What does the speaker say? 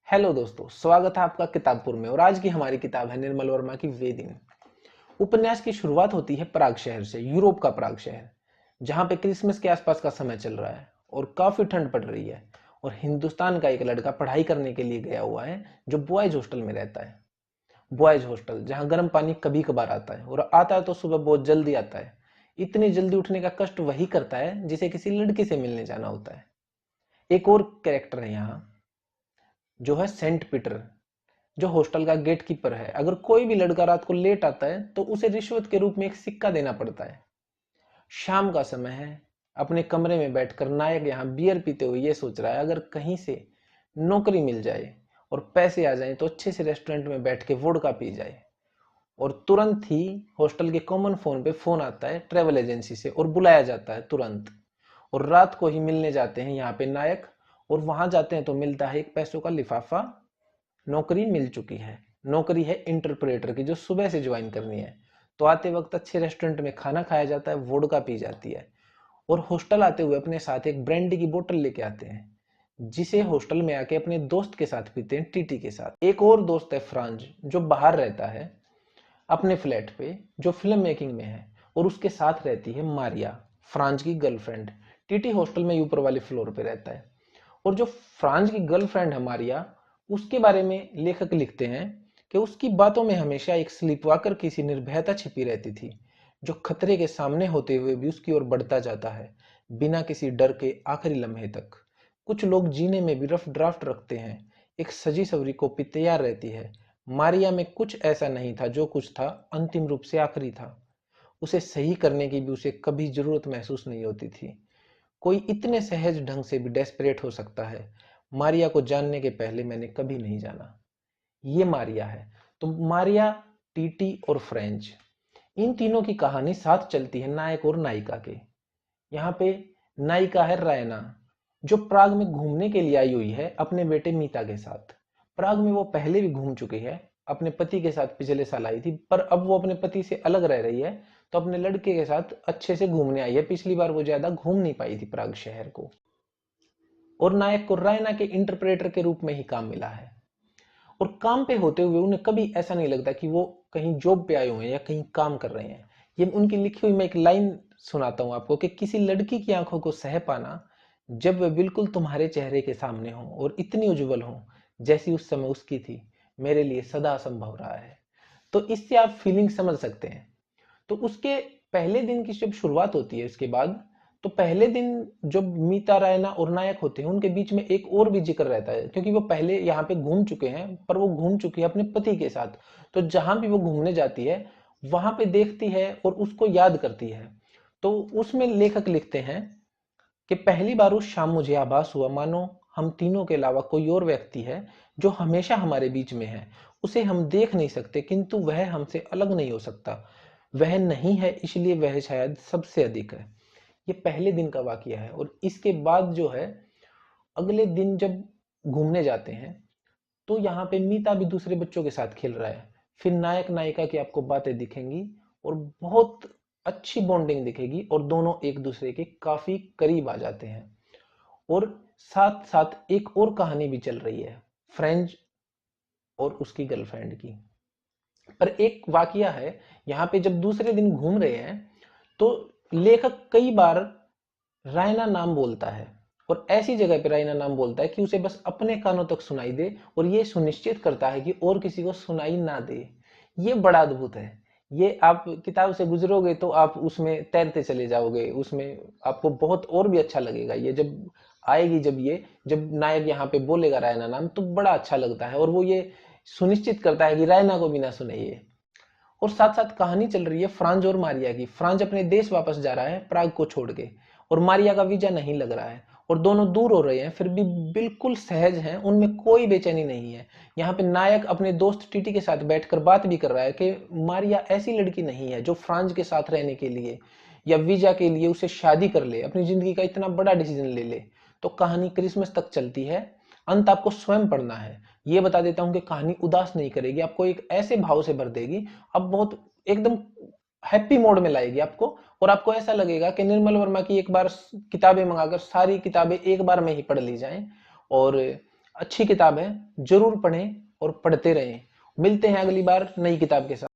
Hello दोस्तों, स्वागत है आपका किताबपुर में। और आज की हमारी किताब है निर्मल वर्मा की वे दिन। उपन्यास की शुरुआत होती है प्राग शहर से, यूरोप का प्राग शहर, जहां पे क्रिसमस के आसपास का समय चल रहा है और काफी ठंड पड़ रही है। और हिंदुस्तान का एक लड़का पढ़ाई करने के लिए गया हुआ है जो बॉयज हॉस्टल में रहता है। बॉयज हॉस्टल जहाँ गर्म पानी कभी कभार आता है, और आता है तो सुबह बहुत जल्दी आता है। इतनी जल्दी उठने का कष्ट वही करता है जिसे किसी लड़की से मिलने जाना होता है। एक और कैरेक्टर है यहाँ, जो है सेंट पीटर, जो हॉस्टल का गेट कीपर है। अगर कोई भी लड़का रात को लेट आता है तो उसे रिश्वत के रूप में एक सिक्का देना पड़ता है। शाम का समय है, अपने कमरे में बैठकर नायक यहाँ बियर पीते हुए ये सोच रहा है, अगर कहीं से नौकरी मिल जाए और पैसे आ जाए तो अच्छे से रेस्टोरेंट में बैठ के वोडका पी जाए। और तुरंत ही हॉस्टल के कॉमन फोन पे फोन आता है ट्रेवल एजेंसी से और बुलाया जाता है तुरंत। और रात को ही मिलने जाते हैं यहाँ पे नायक। और वहां जाते हैं तो मिलता है एक पैसों का लिफाफा। नौकरी मिल चुकी है। नौकरी है इंटरप्रेटर की, जो सुबह से ज्वाइन करनी है। तो आते वक्त अच्छे रेस्टोरेंट में खाना खाया जाता है, वोडका पी जाती है। और हॉस्टल आते हुए अपने साथ एक ब्रांडी की बोतल लेके आते हैं, जिसे हॉस्टल में आके अपने दोस्त के साथ पीते हैं, टीटी के साथ। एक और दोस्त है फ्रांज, जो बाहर रहता है अपने फ्लैट पे, जो फिल्म मेकिंग में है। और उसके साथ रहती है मारिया, फ्रांज की गर्लफ्रेंड। टीटी हॉस्टल में ऊपर वाले फ्लोर पे रहता है। और जो फ्रांज की गर्लफ्रेंड है मारिया, उसके बारे में लेखक लिखते हैं कि उसकी बातों में हमेशा एक स्लीपवॉकर की सी निर्भयता छिपी रहती थी, जो खतरे के सामने होते हुए भी उसकी ओर बढ़ता जाता है, बिना किसी डर के आखिरी लम्हे तक। कुछ लोग जीने में भी रफ ड्राफ्ट रखते हैं, एक सजी सवरी कॉपी तैयार रहती है। मारिया में कुछ ऐसा नहीं था, जो कुछ था अंतिम रूप से आखिरी था। उसे सही करने की भी उसे कभी जरूरत महसूस नहीं होती थी। कोई इतने सहज ढंग से भी डेस्परेट हो सकता है, मारिया को जानने के पहले मैंने कभी नहीं जाना। ये मारिया है। तो मारिया, टीटी और फ्रेंच, इन तीनों की कहानी साथ चलती है नायक और नायिका के। यहाँ पे नायिका है रायना, जो प्राग में घूमने के लिए आई हुई है अपने बेटे मीता के साथ। प्राग में वो पहले भी घूम चुकी है, अपने पति के साथ पिछले साल आई थी, पर अब वो अपने पति से अलग रह रही है, तो अपने लड़के के साथ अच्छे से घूमने आई है। पिछली बार वो ज्यादा घूम नहीं पाई थी प्राग शहर को। और नायक को रायना के इंटरप्रेटर के रूप में ही काम मिला है। और काम पे होते हुए उन्हें कभी ऐसा नहीं लगता कि वो कहीं जॉब पे आए हुए हैं या कहीं काम कर रहे हैं। ये उनकी लिखी हुई मैं एक लाइन सुनाता हूं आपको, कि किसी लड़की की आंखों को सह पाना, जब वह बिल्कुल तुम्हारे चेहरे के सामने हो और इतनी उज्जवल हो जैसी उस समय उसकी थी, मेरे लिए सदा असंभव रहा है। तो इससे आप फीलिंग समझ सकते हैं। तो उसके पहले दिन की जब शुरुआत होती है इसके बाद, तो पहले दिन जब मीता, रायना और नायक होते हैं, उनके बीच में एक और भी जिक्र रहता है, क्योंकि वो पहले यहाँ पे घूम चुके हैं, पर वो घूम चुकी है अपने पति के साथ। तो जहां भी वो घूमने जाती है, वहां पे देखती है और उसको याद करती है। तो उसमें लेखक लिखते हैं कि पहली बार उस शाम मुझे आभास हुआ मानो हम तीनों के अलावा कोई और व्यक्ति है, जो हमेशा हमारे बीच में है। उसे हम देख नहीं सकते, किंतु वह हमसे अलग नहीं हो सकता। वह नहीं है, इसलिए वह शायद सबसे अधिक है। ये पहले दिन का वाकया है। और इसके बाद जो है, अगले दिन जब घूमने जाते हैं, तो यहाँ पे मीता भी दूसरे बच्चों के साथ खेल रहा है। फिर नायक नायिका की आपको बातें दिखेंगी और बहुत अच्छी बॉन्डिंग दिखेगी, और दोनों एक दूसरे के काफी करीब आ जाते हैं। और साथ साथ एक और कहानी भी चल रही है, फ्रेंच और उसकी गर्लफ्रेंड की। पर एक वाकया है, यहाँ पे जब दूसरे दिन घूम रहे हैं, तो लेखक कई बार रायना नाम बोलता है। और ऐसी जगह पे रायना नाम बोलता है कि उसे बस अपने कानों तक सुनाई दे, और ये सुनिश्चित करता है कि और किसी को सुनाई ना दे। ये बड़ा अद्भुत है। ये आप किताब से गुजरोगे तो आप उसमें तैरते चले जाओगे, उसमें आपको बहुत और भी अच्छा लगेगा। ये जब आएगी, जब नायक यहाँ पे बोलेगा रायना नाम, तो बड़ा अच्छा लगता है। और वो ये सुनिश्चित करता है कि रायना को भी ना सुनाइए। और साथ साथ कहानी चल रही है फ्रांज और मारिया की। फ्रांज अपने देश वापस जा रहा है प्राग को छोड़ के, और मारिया का वीजा नहीं लग रहा है। और दोनों दूर हो रहे हैं, फिर भी बिल्कुल सहज हैं, उनमें कोई बेचैनी नहीं है। यहाँ पे नायक अपने दोस्त टीटी के साथ बैठकर बात भी कर रहा है कि मारिया ऐसी लड़की नहीं है जो फ्रांज के साथ रहने के लिए या वीजा के लिए उसे शादी कर ले, अपनी जिंदगी का इतना बड़ा डिसीजन ले ले। तो कहानी क्रिसमस तक चलती है। अंत आपको स्वयं पढ़ना है। ये बता देता हूं कि कहानी उदास नहीं करेगी, आपको एक ऐसे भाव से भर देगी, अब बहुत एकदम हैप्पी मोड में लाएगी आपको। और आपको ऐसा लगेगा कि निर्मल वर्मा की एक बार किताबें मंगाकर सारी किताबें एक बार में ही पढ़ ली जाएं। और अच्छी किताब है, जरूर पढ़ें और पढ़ते रहें। मिलते हैं अगली बार नई किताब के साथ।